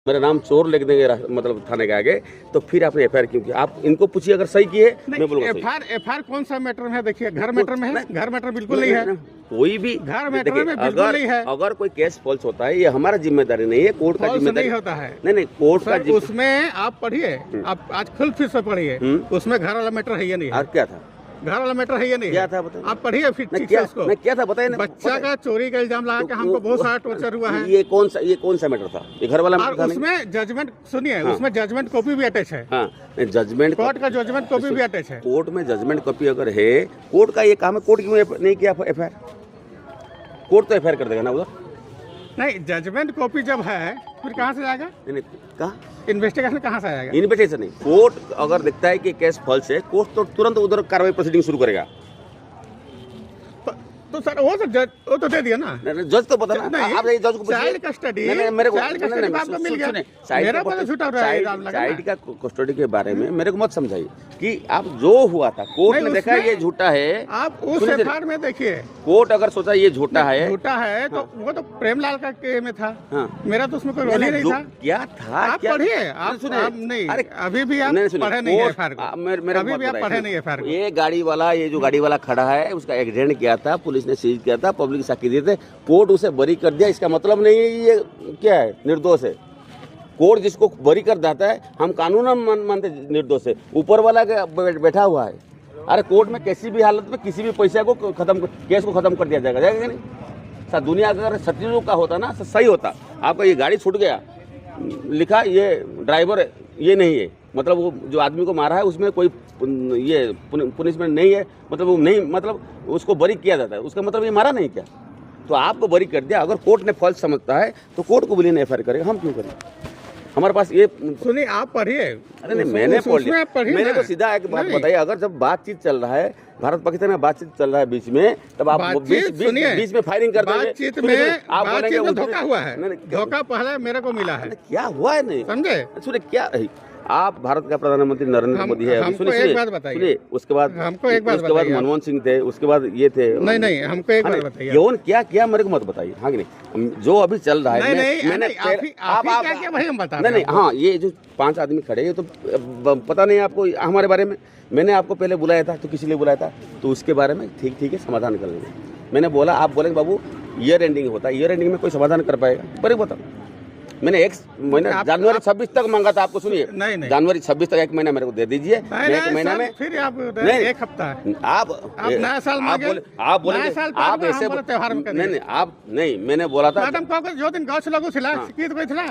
मेरा नाम चोर लिख देंगे मतलब थाने के आगे, तो फिर आपने एफआईआर क्यों किया? आप इनको पूछिए, अगर सही किए मैं बोलूंगा एफआईआर कौन सा मैटर में है? देखिए, घर मैटर में है, घर मैटर बिल्कुल नहीं है। कोई भी घर मैटर में बिल्कुल नहीं है। अगर कोई केस फॉल्स होता है, ये हमारा जिम्मेदारी नहीं है, कोर्ट का जिम्मेदारी नहीं होता है। नहीं कोर्ट का उसमें आप पढ़िए, आप आज खुद फिर से पढ़िए, उसमें घर वाला मैटर है या नहीं है? और क्या था? घर वाला मैटर है या नहीं? क्या था बताइए? आप पढ़िए फिर ठीक से इसको। मैं क्या था बताइए? बच्चा का चोरी का इल्जाम लगा के हमको बहुत सारा टॉर्चर हुआ है। ये कौन सा मैटर था? ये घर वाला मैटर था? उसमें जजमेंट सुनिए, उसमें जजमेंट कॉपी भी अटैच है। जजमेंट कोर्ट का जजमेंट कॉपी भी अटैच है। कोर्ट में जजमेंट कॉपी अगर है, कोर्ट का ये काम है, कोर्ट क्यों नहीं किया एफआईआर? कोर्ट तो एफआईआर कर देगा ना उधर। नहीं, जजमेंट कॉपी जब है फिर कहाँ से जाएगा? कहाँ इन्वेस्टिगेशन कहाँ से आएगा? इन्वेस्टिगेशन नहीं, कोर्ट अगर देखता है कि केस फॉल्स है, कोर्ट तो तुरंत उधर कार्रवाई प्रोसीडिंग शुरू करेगा। तो सर वो तो दे दिया ना, जज तो पता ना। आप जज को चाइल्ड कस्टडी, मेरे को मिल गया। मेरा को झूठा चाइल्ड का कस्टडी के बारे में मेरे को मत समझाइए कि आप जो हुआ था कोर्ट ने देखा ये झूठा है। आप उस एफआईआर में देखिए, कोर्ट अगर सोचा ये झूठा है तो वो तो प्रेमलाल का के में था। मेरा तो उसमें कोई रोल ही नहीं था। क्या था? आप पढ़िए, आप नहीं, अभी भी आप पढ़े नहीं एफआईआर को, अभी भी आप पढ़े नहीं एफआईआर को। ये गाड़ी वाला खड़ा है, उसका एक्सीडेंट किया था, पुलिस ने सीज किया था, पब्लिक साक्षी दिए थे, कोर्ट उसे बरी कर दिया। इसका मतलब नहीं है ये क्या है, निर्दोष है। कोर्ट जिसको बरी कर देता है, हम कानून मानते निर्दोष है, ऊपर वाला बैठा हुआ है। अरे कोर्ट में किसी भी हालत में किसी भी पैसे को केस को खत्म कर दिया जाएगा कि नहीं? सर दुनिया अगर सत्युग का होता ना, सही होता। आपका ये गाड़ी छूट गया, लिखा ये ड्राइवर ये नहीं है, मतलब वो जो आदमी को मारा है उसमें कोई ये पुनिशमेंट नहीं है, मतलब वो नहीं, मतलब उसको बरी किया जाता है, उसका मतलब ये मारा नहीं क्या? तो आपको बरी कर दिया। अगर कोर्ट ने फॉल्स समझता है तो कोर्ट को बोलिए एफआईआर करेगा, हम क्यों करें? हमारे पास ये सुनिए, आप पढ़िए। अरे नहीं, मैंने पढ़ लिया। मैंने तो सीधा एक बात बताइए, अगर जब बातचीत चल रहा है, भारत पाकिस्तान में बातचीत चल रहा है बीच में, तब आप बीच में फायरिंग कर देंगे। बातचीत में धोखा हुआ है, धोखा पहले मेरे को मिला है। क्या हुआ है? नहीं समझे? सुनिए, क्या आप भारत का प्रधानमंत्री नरेंद्र मोदी है, हमको एक बात बताइए। उसके बाद हमको एक बात बताइए, मनमोहन सिंह थे, उसके बाद ये थे। नहीं, हमको एक बात बताइए, यौन क्या किया मेरे को मत बताइए। हाँ कि नहीं, जो अभी चल रहा है मैंने हम बता नहीं, हाँ, ये जो 5 आदमी खड़े, ये तो पता नहीं आपको हमारे बारे में। मैंने आपको पहले बुलाया था, तो किसी लिए बुलाया था, तो उसके बारे में ठीक है समाधान कर लेंगे। मैंने बोला, आप बोले बाबू ईयर एंडिंग होता है, ईयर एंडिंग में कोई समाधान कर पाएगा? पर बताओ, मैंने एक महीना जनवरी 26 तक मांगा था आपको। सुनिए, जनवरी 26 तक 1 महीना मेरे को दे दीजिए। एक महीना में फिर आप नहीं, एक हफ्ता आप नया साल आप बोले आप ऐसे त्योहार में नहीं, आप नहीं, मैंने बोला था जो दिन गाँव से लोग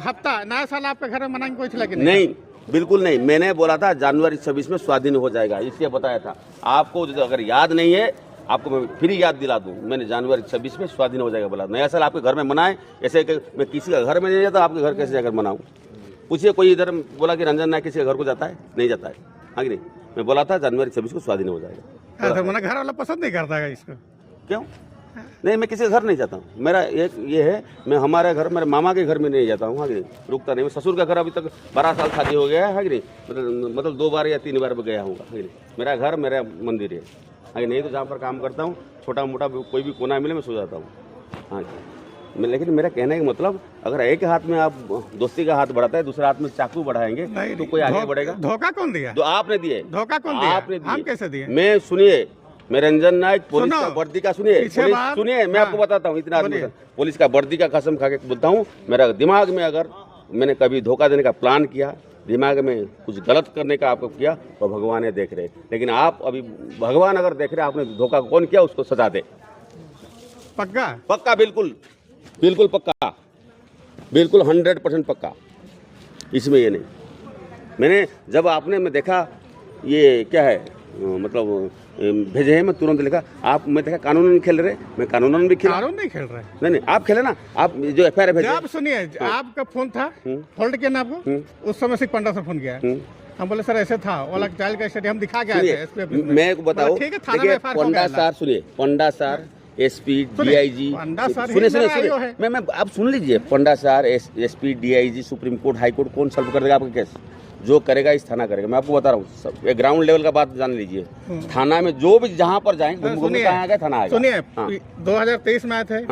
हफ्ता नया साल आपके घर में मनाएंगे, कोई लगे नहीं, बिल्कुल नहीं। मैंने बोला था जनवरी 26 में स्वाधीन हो जाएगा, इसलिए बताया था आपको। अगर याद नहीं है, आपको मैं फिर याद दिला दूं, मैंने जनवरी 26 में स्वाधीन हो जाएगा बोला। नया साल आपके घर में मनाएं, ऐसे मैं किसी का घर में नहीं जाता, आपके घर कैसे जाकर मनाऊं? पूछिए, कोई इधर बोला कि रंजन नायक किसी के घर को जाता है? नहीं जाता है। हाँ कि नहीं? मैं बोला था जनवरी 26 को स्वाधीन हो जाएगा। तो घर वाला पसंद नहीं करता है इसको। क्यों नहीं? मैं किसी के घर नहीं जाता हूँ। मेरा एक ये है, मैं हमारे घर, मेरे मामा के घर में नहीं जाता हूँ। हाँ कि नहीं? रुकता नहीं। मैं ससुर का घर अभी तक 12 साल शादी हो गया है। हाँ कि नहीं? मतलब 2 बार या 3 बार गया हूँ। हाँ कि नहीं? मेरा घर मेरा मंदिर है। हाँ नहीं, तो जहाँ पर काम करता हूँ, छोटा मोटा कोई भी कोना मिले मैं सो जाता हूँ। हाँ जी, लेकिन मेरा कहने का मतलब, अगर एक हाथ में आप दोस्ती का हाथ बढ़ाता है, दूसरे हाथ में चाकू बढ़ाएंगे तो कोई आगे बढ़ेगा? धोखा कौन दिया? तो आपने दिए। धोखा कौन दिया? आपने दिए। हम कैसे दिए? मैं सुनिए, मैं रंजन नायक पुलिस का वर्दी का सुनिए, मैं आपको बताता हूँ, इतना आदमी पुलिस का वर्दी का कसम खा के बोलता हूँ, मेरा दिमाग में अगर मैंने कभी धोखा देने का प्लान किया, दिमाग में कुछ गलत करने का आपको किया, तो भगवान देख रहे। लेकिन आप अभी भगवान अगर देख रहे, आपने धोखा कौन किया उसको सजा दे। पक्का? पक्का, बिल्कुल पक्का, बिल्कुल 100% पक्का, इसमें ये नहीं। मैंने जब आपने मैं देखा ये क्या है, मतलब भेजे हैं, मैं तुरंत लिखा। आप मैं देखा कानून नहीं खेल रहे, मैं कानून भी कानून नहीं खेल रहे। नहीं, आप खेले ना। आप जो एफआईआर भेजे, आप सुनिए, आपका फोन था, होल्ड किया ना आपको, उस समय से पंडा से फोन किया। हम बोले सर ऐसे था, वाला चाइल्ड का स्टडी हम दिखा के आए थे। मैं बताओ, पंडा सर, सुनिए, पंडा सर, एसपी डीआईजी, सुनिए, मैं आप सुन लीजिए। Panda sir, SP DIG, supreme court, high court, कौन सॉल्व कर देगा आपका केस? जो करेगा इस थाना करेगा। मैं आपको बता रहा हूँ, सब एक ग्राउंड लेवल का बात जान लीजिए। थाना में जो भी जहाँ पर जाएंगे, थाना आएगा। सुनिए, 2023 में आए थे,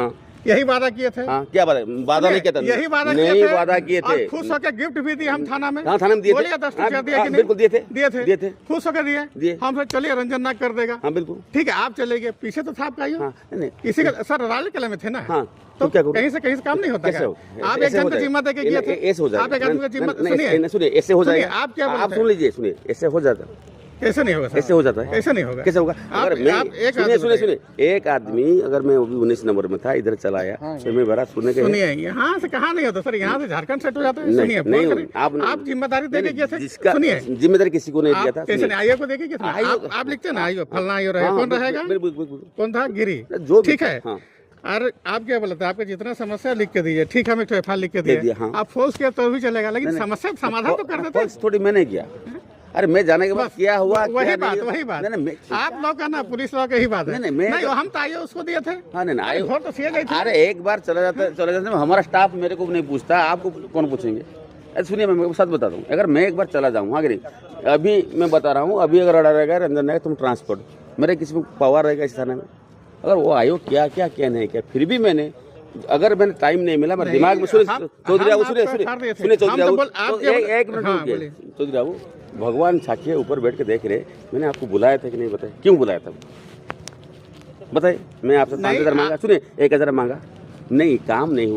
यही वादा किए थे। हाँ, क्या वादा नहीं किया था, यही वादा नहीं वादा किए थे। खुश होकर गिफ्ट भी दिए हम थाना में। हाँ, थाना में दिए थे। बोलिए 10 रुपया दिए कि नहीं? बिल्कुल दिए थे, दिए थे। खुश होकर दिए। हम सोचे चलिए रंजन नाग कर देगा। हाँ बिल्कुल। ठीक है, आप चले गए, पीछे तो था आपका। हाँ, नहीं किसी का सर राल किले में थे ना। हाँ, तो क्या करूं? कहीं से काम नहीं होता। कैसे हो? आप एक जन को जिम्मा देके गए थे। ऐसे हो जाएगा। आप एक आदमी को जिम्मा, सुनिए, ऐसे हो जाएगा। आप क्या आप सुन लीजिए, सुनिए, ऐसे हो जाता है। कैसे नहीं होगा सर? कैसे हो जाता है? कैसे नहीं होगा? कैसे होगा? अगर मैं सुनिए, एक आदमी अगर मैं अभी 19 नंबर में था, इधर चला आया तो मैं बड़ा सुनने के सुनिए, यहाँ से कहाँ नहीं होता सर, यहाँ से झारखंड सेट हो जाता है। सुनिए, नहीं, आप जिम्मेदारी देके गए थे। जिसका सुनिए, जिम्मेदारी किसी को नहीं दिया था। कैसे नहीं, आईओ को देके गए थे। आप लिखते ना आईओ फलना आईओ रहे, कौन रहेगा? कौन था? गिरी, जो ठीक है। और आप क्या बोलते हैं, आपके जितना समस्या लिख के दीजिए। ठीक है, हम एक एफआईआर लिख के दिए। आप फोर्स किया तो भी चलेगा, लेकिन समस्या समाधान तो कर देते। थोड़ी मैंने किया। अरे मैं जाने के बाद क्या हुआ, वही बात। आप लोग का ना, पुलिस लोग की बात है। नहीं, हम तो आईओ उसको दिए थे। हाँ, नहीं आईओ तो सीए गई थी। अरे एक बार चला जाता हमारा स्टाफ मेरे को नहीं पूछता, आपको कौन पूछेंगे? अरे सुनिए, मैं सच बता दूं, अगर मैं एक बार चला जाऊँ, हाँ कि नहीं, अभी मैं बता रहा हूँ, अभी अगर ऑर्डर रहेगा रंजन रहेगा, तुम ट्रांसपोर्ट, मेरे किसी में पावर रहेगा इस थाने में, अगर वो आयो क्या नहीं किया, फिर भी मैंने, अगर मैंने टाइम नहीं मिला, मेरे दिमाग में चौधरी बाबू, सुनिए चौधरी बाबू, एक मिनट रुकिए चौधरी बाबू, भगवान साक्षी ऊपर बैठ के देख रहे, मैंने आपको बुलाया था कि नहीं? बताइए, क्यों बुलाया था? बताइए, मैं आपसे 5,000 मांगा, सुनिए 1,000 मांगा, नहीं, काम नहीं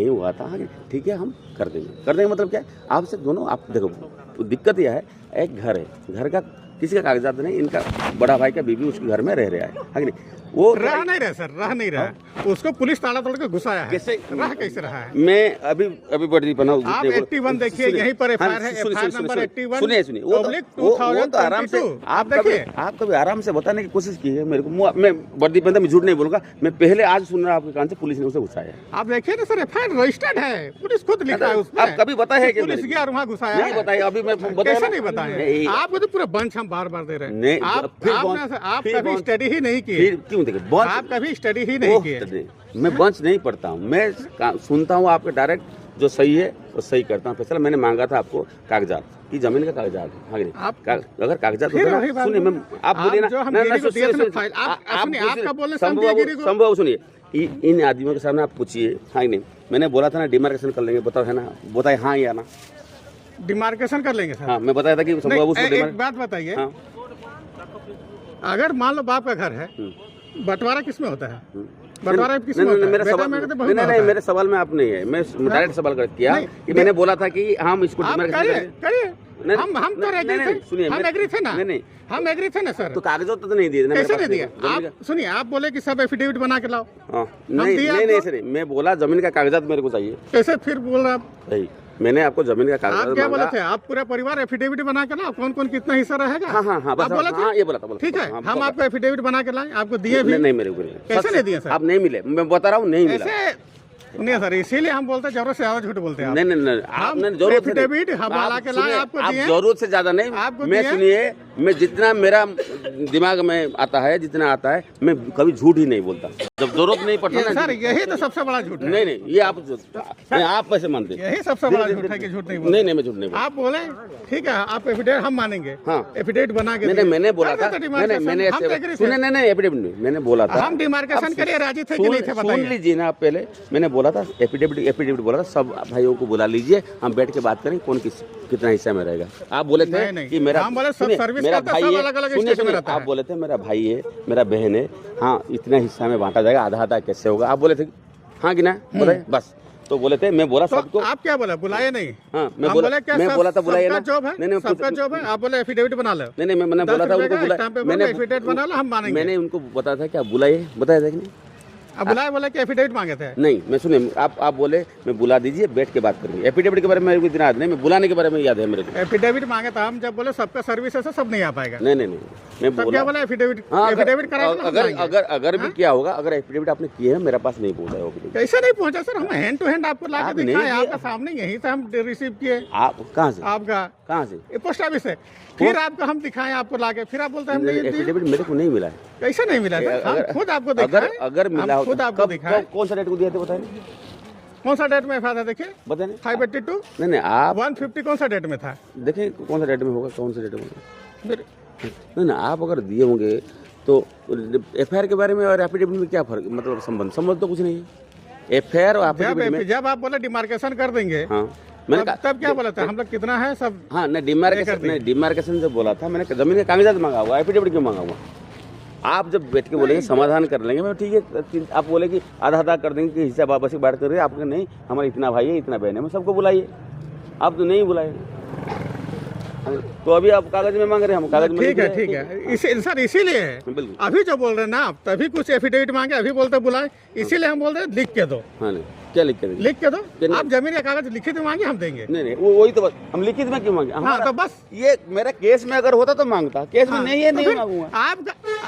हुआ था। ठीक है, हम कर देंगे मतलब क्या है, आपसे दोनों, आप देखो, तो दिक्कत यह है, एक घर है, घर का किसी का कागजात नहीं, इनका बड़ा भाई का बीबी उसके घर में रह रहा है कि नहीं? वो रह नहीं रहा सर, रह नहीं रहा। उसको पुलिस ताला तोड़ के घुसाया है। कैसे रहा है? मैं अभी बड़ी बना, आप 81 देखिए, यहीं पर एफआईआर है, एफआईआर नंबर 81। सुनिए, वो तो आराम से, आप कभी आराम से बताने की कोशिश की है मेरे को। मैं वर्दी पहनता, मैं झूठ नहीं बोलूंगा, मैं पहले आज सुन रहा आपके कान से, पुलिस ने उसे घुसाया। आप देखिए ना सर, एफआईआर रजिस्टर्ड है, पुलिस खुद लिखा है उसमें। आप कभी बताया कि पुलिस गया और वहाँ घुसाया? नहीं बताइए, अभी मैं कैसे नहीं बताए? आपको तो पूरा बंच हम बार दे रहे हैं। आप कभी स्टडी ही नहीं की। क्यों देखिए, आप कभी स्टडी ही नहीं किए। मैं बंच नहीं पढ़ता हूँ, मैं सुनता हूँ आपके डायरेक्ट, जो सही है वो सही करता हूँ फैसला। मैंने मांगा था आपको कागजात की, जमीन का कागजात है, अगर कागजात होते ना, सुनिए, मैं आप बोलिए ना, संभव सुनिए, इन आदमियों के सामने आप पूछिए, हाँ नहीं, मैंने बोला था ना डिमार्केशन कर लेंगे, बताओ है ना, बताए हाँ या ना? डिमार्केशन कर लेंगे सर। हाँ, मैं बताया था कि एक बात बताइए, अगर मान लो बाप का घर है, बंटवारा किसमें होता है? बंटवारा किसमें होता है? मेरे सवाल में आप नहीं है, मैं डायरेक्ट सवाल कर किया कि मैंने बोला था कि हम इसको करिए। हम तो सुनिए, हम एग्री थे ना, हम एग्री थे ना सर। तो कागजात तो नहीं दिए? कैसे नहीं दिया? आप सुनिए, आप बोले कि सब एफिडेविट बना के लाओ। नहीं सर, मैं बोला जमीन का कागजात मेरे को चाहिए। कैसे फिर बोल रहे आप? सही, मैंने आपको जमीन का कागजात आप क्या बोले थे? आप पूरा परिवार एफिडेविट बना के लाओ, कौन कौन कितना हिस्सा रहेगा। हाँ, ये बोला था। ठीक है, हम आपको एफिडेविट बना के लाए, आपको दिए भी नहीं, मेरे को कैसे नहीं दिए सर? आप नहीं मिले, मैं बता रहा हूँ, नहीं मिला। सुनिए सर, इसीलिए हम बोलते हैं जरूरत से ज्यादा झूठ बोलते हैं। नहीं, आपने जरूरत एफिडेविट हम ला के लाए, आपको दिए। जरूरत से ज्यादा नहीं, मैं सुनिए, मैं जितना मेरा दिमाग में आता है, जितना आता है, मैं कभी झूठ ही नहीं बोलता जब जरूरत नहीं पड़ता ना सर। यही तो सबसे बड़ा झूठ है। नहीं, ये आप पैसे मानते, यही सबसे बड़ा झूठ है कि झूठ नहीं बोलते। नहीं, मैं झूठ नहीं बोलता। आप बोले ठीक है, आप एफिडेविट हम मानेंगे। हाँ, एफिडेविट बना के मैंने बोला था, मैंने सुने, एफिडेविट नहीं, मैंने बोला था हम डिमार्केशन के लिए राजी थे कि नहीं थे? सुन लीजिए ना, आप पहले मैंने बोला था एफिडेविट बोला था, सब भाइयों को बुला लीजिए, हम बैठ के बात करें कौन कितना हिस्सा में रहेगा। आप बोले थे कि मेरा भाई है, आप बोले थे मेरा भाई है, मेरा बहन है, हाँ इतना हिस्सा में बांटा जाएगा, आधा कैसे होगा, आप बोले थे हाँ कि ना? बोले बस, तो बोले थे, मैं बोला सबको। आप क्या बोला? बुलाए नहीं? हाँ, मैं बोला था बुलाइए ना। जॉब है, सबका जॉब है। आप बोले एफिडेविट बना लो। नहीं, मैंने बोला था उनको मैंने एफिडेविट बना लो, हम मानेंगे। मैंने उनको बताया था कि आप बुलाइए, बताया था कि नहीं? अब बुलाए, बोले कि एफिडेविट मांगे थे। नहीं, मैं सुनिए, आप बोले मैं बुला दीजिए, बैठ के बात करेंगे। एफिडेविट के बारे में मेरे को इतना याद नहीं, मैं बुलाने के बारे में याद है मेरे को। एफिडेविट मांगे था हम, जब बोले सबका सर्विस है, सब नहीं आ पाएगा। नहीं, मैं बोला एफिडेविट अगर भी क्या होगा, अगर एफिडेविट आपने किया है, मेरे पास नहीं पहुंचा है। कैसे नहीं पहुंचा सर? हम हैंड टू हैंड आपको ला के दिखाए, आपके सामने यहीं से हम रिसीव किए। आप कहाँ से? आपका कहाँ से? पोस्ट ऑफिस से। फिर आपको हम दिखाएं, आपको लाके, फिर आप बोलते हैं हम एफिडेविट मेरे को नहीं मिला है। कैसे नहीं मिला? खुद आपको दिखाएं, अगर मिला हो, खुद आपको दिखाएं। कौन सा डेट को दिया था बताइए? कौन सा डेट में था? देखिए, बताइए। 582 नहीं, आप 150 कौन सा डेट में था? देखिए कौन सा डेट में होगा, कौन सा डेट में होगा। नहीं, आप अगर दिए होंगे तो एफआईआर के बारे में और एफिडेविट में क्या फर्क, मतलब संबंध तो कुछ नहीं है। एफआईआर और एफिडेविट में जब आप बोले डिमार्केशन कर देंगे, हाँ मैंने तब क्या बोला था, हम लोग कितना है सब। हाँ नहीं, डिमार्केशन जब बोला था मैंने, जमीन के कागजात मांगा हुआ, एफिडेविट क्यों मांगा हुआ? आप जब बैठ के बोलेंगे समाधान कर लेंगे, मैं ठीक है, आप बोले कि आधा आधा कर देंगे कि हिस्सा वापसी बात कर रहे हैं, आपने नहीं, हमारा इतना भाई है इतना बहन है, मैं सबको बुलाइए, आप तो नहीं बुलाए। तो अभी आप कागज में मांग रहे हैं, हम कागज में ठीक है सर, इसीलिए बिल्कुल अभी जो बोल रहे हैं ना आप, तभी कुछ एफिडेविट मांगे, अभी बोलते बुलाए, इसीलिए हम बोल रहे हैं लिख के दो। हाँ नहीं, क्या लिख के देंगे? लिख के दो, आप जमीन का कागज लिखित मांगे, हम देंगे। नहीं वही तो बात, हम लिखित में क्यों मांगे? हाँ तो बस ये मेरा केस में अगर होता तो मांगता, केस में नहीं है, नहीं मांगूंगा।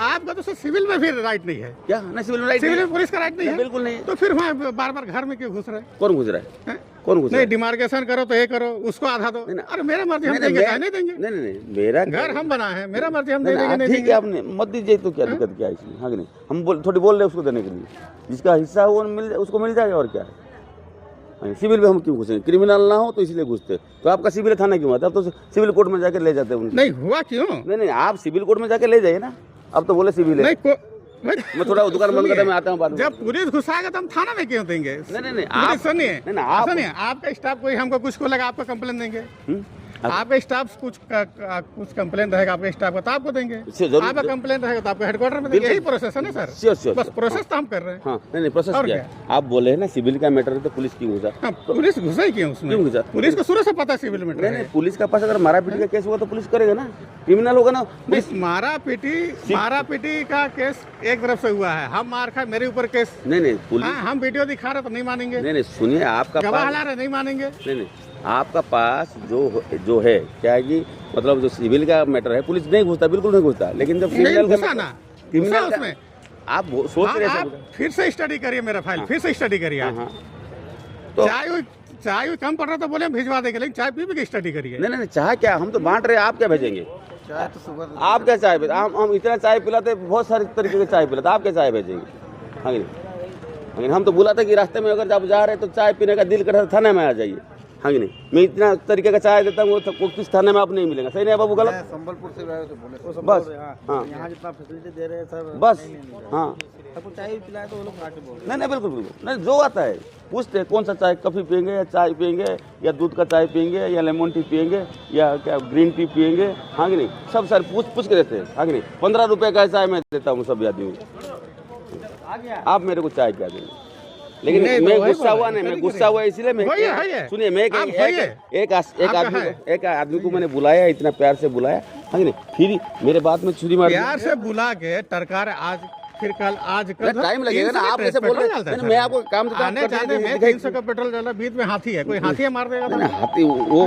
आपका तो सिविल में भी राइट नहीं है क्या ना, सिविल में राइट सिविल नहीं में पुलिस का राइट नहीं है? है, बिल्कुल नहीं है। तो फिर वहाँ बार बार घर में क्यों घुस रहे हैं? कौन घुस रहा है? कौन घुस रहा नहीं, है? डिमार्केशन करो तो ये करो, उसको आधा दो। अरे मेरा मर्जी, हम देंगे चाहे नहीं देंगे। नहीं मेरा घर हम बना है, मेरा मर्जी, हम दे देंगे नहीं ठीक देंगे। है, आपने मत दीजिए तो क्या दिक्कत क्या है इसमें? हाँ कि नहीं, हम थोड़ी बोल रहे हैं उसको देने के लिए, जिसका हिस्सा है वो उसको मिल जाएगा, और क्या है। सिविल में हम क्यों घुसेंगे? क्रिमिनल ना हो तो इसलिए घुसते। तो आपका सिविल थाना क्यों आता? अब तो सिविल कोर्ट में जाकर ले जाते हैं उनको। नहीं हुआ क्यों? नहीं आप सिविल कोर्ट में जाकर ले जाइए ना, अब तो बोले सिविल है। मैं थोड़ा दुकान बंद करता, मैं आता हूँ बाद में। जब पुलिस घुसाएगा तो हम थाना में क्यों देंगे? नहीं सुनिए, आपका स्टाफ कोई हमको कुछ को लगा, आपको कंप्लेन देंगे। आपका स्टाफ कुछ कंप्लेन रहेगा आपके स्टाफ का, तो आपको देंगे। आपका कंप्लेन रहेगा तो आपको हेडक्वार्टर में देंगे। यही प्रोसेस है ना सर? श्योर बस प्रोसेस तो हम कर रहे हैं। हाँ नहीं प्रोसेस क्या है? आप बोले हैं ना सिविल का मैटर है तो पुलिस क्यों घुसा? पुलिस घुसा ही क्यों उसमें? क्यों घुसा? पुलिस को शुरू से पता है सिविल मैटर। नहीं पुलिस का पास अगर मारा पीटी का केस हुआ तो पुलिस करेगा ना, क्रिमिनल होगा ना। मारा पीटी का केस एक तरफ से हुआ है, हम मार खाए, मेरे ऊपर केस। नहीं पुलिस, हम वीडियो दिखा रहे तो नहीं मानेंगे। नहीं सुनिए, आपका गवाह ला रहे, नहीं मानेंगे। नहीं आपका पास जो है क्या है कि मतलब जो सिविल का मैटर है पुलिस नहीं घुसता, बिल्कुल नहीं घुसता। लेकिन जब क्रिमिनल उसमें आप सोच रहे हैं, फिर से स्टडी करिए मेरा फाइल, फिर से स्टडी करिए। तो चाय कम पड़ रहा तो बोले हम भिजवा देंगे, लेकिन चाय पी के स्टडी करिए। नहीं चाय क्या, हम तो बांट रहे हैं, आप क्या भेजेंगे? चाय तो सुबह आप क्या चाय भेज, हम इतना चाय पिलाते, बहुत सारे तरीके के चाय पिलाते, आप क्या चाय भेजेंगे? हाँ लेकिन हम तो बुलाते कि रास्ते में अगर आप जा रहे तो चाय पीने का दिल कर थाने में आ जाइए। हाँ कि नहीं, मैं इतना तरीके का चाय देता हूँ, वो किस थाने में आप नहीं मिलेगा। सही नहीं है बाबू? गलत। संबलपुर से आए तो बोले बस हाँ, यहाँ जितना फैसिलिटी दे रहे हैं सर, बस हाँ, सबको चाय पिलाए तो वो लोग आके बोल। नहीं बिल्कुल नहीं, जो आता है पूछते कौन सा चाय, कॉफी पियेंगे या चाय पियेंगे या दूध का चाय पियेंगे या लेमन टी पियेंगे या क्या ग्रीन टी पियेंगे। हाँ कि नहीं, सब सर पूछ के देते हैं। हाँ कि नहीं, 15 रुपये का चाय मैं देता हूँ सब आदमी, आप मेरे को चाय क्या देंगे? लेकिन मैं गुस्सा हुआ नहीं, मैं गुस्सा हुआ इसीलिए मैं, सुनिए मैं एक आदमी को मैंने बुलाया, इतना प्यार से बुलाया। हाँ नहीं, फिर मेरे बात में छुरी मार, प्यार से बुला के टरकार, आज फिर कल, आज कल टाइम लगेगा ना। आप ऐसे बोल रहे हैं, मैं आपको काम देता हूं, 300 का पेट्रोल डाला, बीच में हाथी है, कोई हाथी मार देगा तो हाथी वो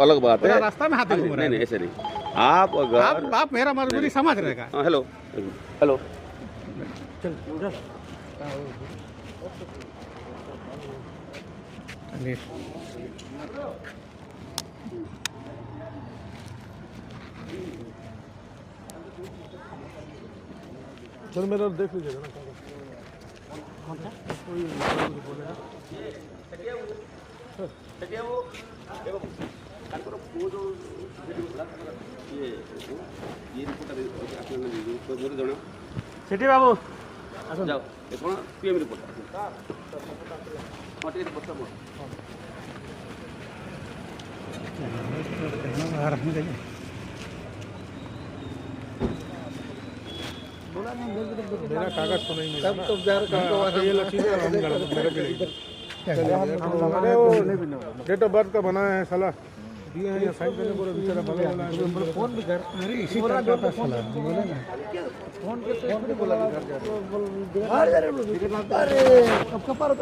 अलग बात है। रास्ता में हाथी घूम रहा है। नहीं ऐसे नहीं, आप अगर आप मेरा मजबूरी समझ रहेगा। हेलो सर मेरा देख लीजिएगा ना सेठी बाबू जाओ, कौन पीएम रिपोर्ट मेरा कागज तो नहीं मिला ना। ये लक्ष्मी का हम मेरे के लिए अरे वो डेट ऑफ बर्थ का बना है साला, दिए हैं या साइन करने बोले, बेचारा बगल वाला है, फोन भी कर। अरे इसी तरह का साला बोले ना, फोन पे बोला घर जा रहे। अरे अब कब पार